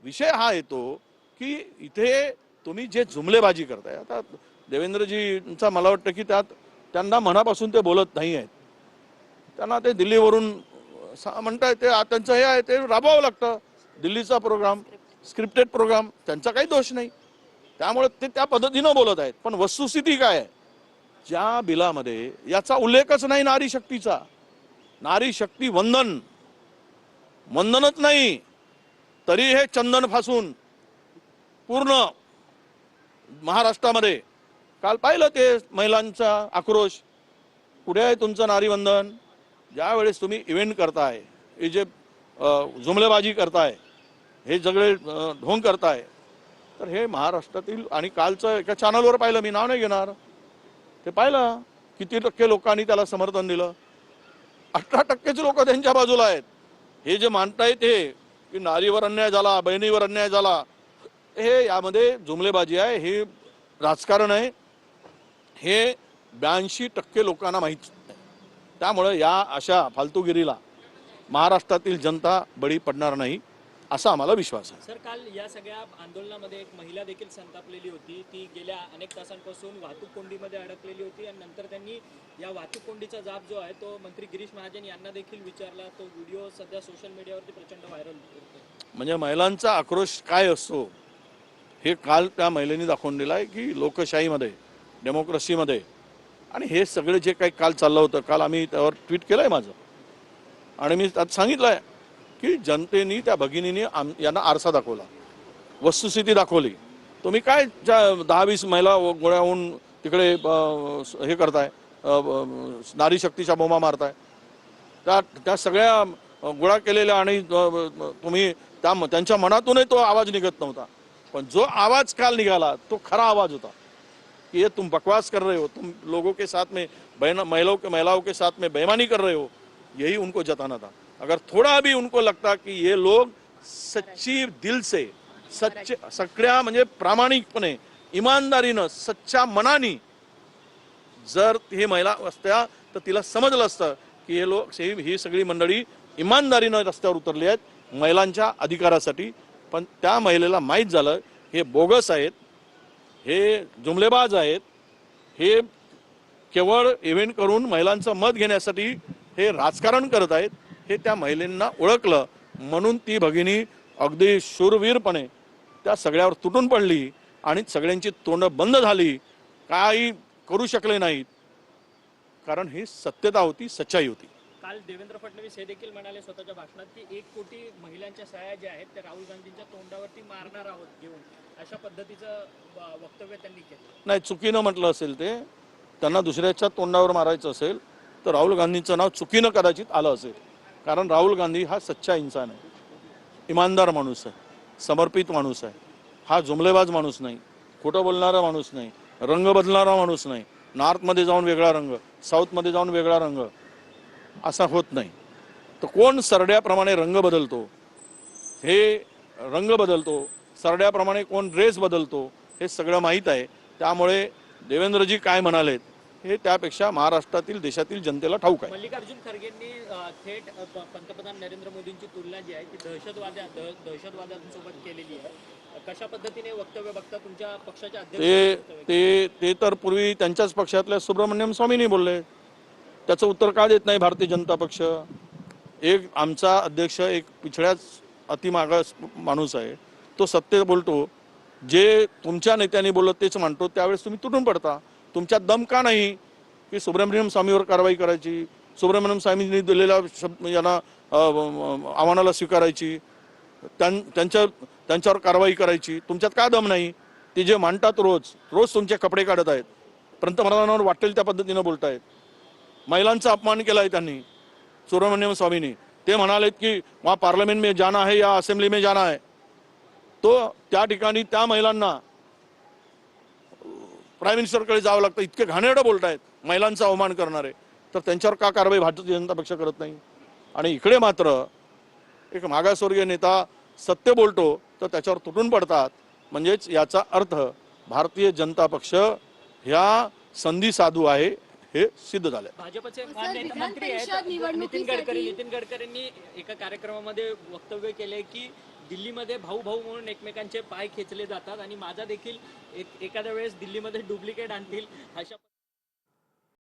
विषय हा येतो की इथे तुम्ही जे जुमलेबाजी करताय, आता देवेंद्रजींचा मला वाटतं की त्यात त्यांना मनापासून ते बोलत नाही आहेत, त्यांना ते दिल्लीवरून म्हणताय ते त्यांचं हे आहे ते राबवावं लागतं, दिल्लीचा प्रोग्राम स्क्रिप्टेड प्रोग्राम, त्यांचा काही दोष नाही, त्यामुळे ते त्या पद्धतीनं बोलत आहेत. पण वस्तुस्थिती काय आहे, ज्या बिलामध्ये याचा उल्लेखच नाही नारी शक्तीचा. नारी शक्ती वंदनच नाही, तरी हे चंदन फासून पूर्ण महाराष्ट्रामध्ये काल पाहिलं ते महिलांचा आक्रोश. कुठे आहे तुमचं नारी वंदन? ज्यावेळेस तुम्ही इव्हेंट करताय, हे जे जुमलेबाजी करताय, हे सगळे ढोंग करताय, तर हे महाराष्ट्रातील, आणि कालचं एका चॅनलवर पाहिलं, मी नाव नाही घेणार, ते पाहिलं किती टक्के लोकांनी त्याला समर्थन दिलं. 18% लोक त्यांच्या बाजूला आहेत. हे जे मानतायत हे की नारीवर अन्याय झाला, बहिणीवर अन्याय झाला, हे यामध्ये जुमलेबाजी आहे, हे राजकारण आहे, हे 82% लोकांना माहीत नाही. त्यामुळे या अशा फालतूगिरीला महाराष्ट्रातील जनता बळी पडणार नाही असा आम्हाला विश्वास आहे. सर, काल या सगळ्या आंदोलनामध्ये एक महिला देखील संतापलेली होती. ती गेल्या अनेक तासांपासून वाहतूक कोंडीमध्ये अडकलेली होती आणि नंतर त्यांनी या वाहतूक कोंडीचा जाब जो आहे तो मंत्री गिरीश महाजन यांना देखील विचारला. तो व्हिडिओ सध्या सोशल मीडियावरती प्रचंड व्हायरल होतो. म्हणजे महिलांचा आक्रोश काय असतो हे काल त्या महिलेने दाखवून दिलं आहे की लोकशाहीमध्ये, डेमोक्रेसीमध्ये, आणि हे सगळे जे काही काल चाललं होतं, काल आम्ही त्यावर ट्विट केलं आहे माझं, आणि मी त्यात सांगितलं आहे की जनतेने, त्या भगिनीने यांना आरसा दाखवला, वस्तुस्थिती दाखवली. तुम्ही काय 10-20 महिला गोळ्या होऊन तिकडे हे करताय, नारी शक्तीच्या बोंबा मारताय, त्या सगळ्या गोळा केलेल्या, आणि तुम्ही त्यांच्या मनातूनही तो आवाज निघत नव्हता. पण जो आवाज काल निघाला तो खरा आवाज होता कि ये तुम बकवास कर रहे हो, तुम लोगों के साथ में महिलाओं के साथ में बेईमानी कर रहे हो, यही उनको जताना था. अगर थोड़ा भी उनको लगता कि ये लोग सच्ची दिल से, सगळ्या म्हणजे प्रामाणिकपणे, इमानदारीनं, सच्च्या मनाने जर हे महिला असत्या तर तिला समजलं असतं की हे लोक, ही सगळी मंडळी इमानदारीनं रस्त्यावर उतरली आहेत महिलांच्या अधिकारासाठी. पण त्या महिलेला माहीत झालं हे बोगस आहेत, हे जुमलेबाज आहेत, हे केवळ इव्हेंट करून महिलांचं मत घेण्यासाठी हे राजकारण करत आहेत, हे त्या महिलांना ओळखलं. म्हणून ती भगिनी अगदी शूरवीरपणे त्या सगळ्यावर तुटून पडली आणि सगळ्यांची तोंड बंद झाली, काही करू शकले नाहीत, कारण ही सत्यता होती, सच्चाई होती. काल देवेंद्र फडणवीस हे देखील म्हणाले स्वतःच्या भाषणात की 1 कोटी महिलांच्या सह्या ज्या आहेत त्या राहुल गांधींच्या तोंडावरती मारणार आहोत घेऊन, अशा पद्धतीचं वक्तव्य त्यांनी केलं. नाही, चुकीनं म्हटलं असेल ते, त्यांना दुसऱ्याच्या तोंडावर मारायचं असेल तर राहुल गांधींचं नाव चुकीनं कदाचित आलं असेल, कारण राहुल गांधी हा सच्चा इन्सान आहे, इमानदार माणूस आहे, समर्पित माणूस आहे, हा जुमलेबाज माणूस नाही, खोटं बोलणारा माणूस नाही, रंग बदलणारा माणूस नाही. नॉर्थमध्ये जाऊन वेगळा रंग, साऊथमध्ये जाऊन वेगळा रंग, असा होत नाही. तर कोण सरड्याप्रमाणे रंग बदलतो, हे रंग बदलतो, सरड्याप्रमाणे कोण ड्रेस बदलतो, हे सगळं माहीत आहे. त्यामुळे देवेंद्रजी काय म्हणालेत हे त्यापेक्षा महाराष्ट्रातील, देशातील जनतेला ठाऊक आहे. मल्लिकार्जुन खरगेंनी थेट पंतप्रधान नरेंद्र मोदींची तुलना जी आहे ती दहशतवाद्यांसोबत केलेली आहे. कशा पद्धतीने वक्तव्य बघता तुमच्या पक्षाच्या अध्यक्ष? ते तर पूर्वी त्यांच्याच पक्षातल्या सुब्रमण्यम स्वामींनी बोलले, त्याचं उत्तर का देत नाही भारतीय जनता पक्ष? एक आमचा अध्यक्ष एक पिछड्याच अतिमागास माणूस आहे, तो सत्य बोलतो, जे तुमच्या नेत्यांनी बोलत तेच मानतो, त्यावेळेस तुम्ही तुटून पडता. तुमच्यात दम का नाही की सुब्रमण्यम स्वामीवर कारवाई करायची, सुब्रमण्यम स्वामींनी दिलेल्या यांना आव्हानाला स्वीकारायची, त्यांच्यावर कारवाई करायची? तुमच्यात का दम नाही? ते जे मांडतात रोज तुमचे कपडे काढत आहेत, पंतप्रधानांवर वाटेल त्या पद्धतीनं बोलतायत. महिलांचा अपमान केला आहे त्यांनी, सुब्रमण्यम स्वामींनी. ते म्हणालेत की वहाँ पार्लियामेंट में जाना है या असेंब्ली में जाना है, तो त्या ठिकाणी त्या महिलांना प्राईम मिनिस्टरकडे जावं लागतं, इतके घाणेरडं बोलतायत, महिलांचा अवमान करणारे. तर त्यांच्यावर का कारवाई भारतीय जनता पक्ष करत नाही? आणि इकडे मात्र एक मागासवर्गीय नेता सत्य बोलतो तर त्याच्यावर तुटून पडतात. म्हणजेच याचा अर्थ भारतीय जनता पक्ष ह्या संधी साधू आहे हे सिद्ध झालं. भाजपचे मंत्री आहेत नितीन गडकरींनी एका कार्यक्रमामध्ये वक्तव्य केले की दिल्लीमध्ये भाऊ भाऊ म्हणून एकमेकांचे पाय खेचले जातात आणि माझा देखील एखाद्या वेळेस दिल्लीमध्ये डुप्लिकेट आणतील अशा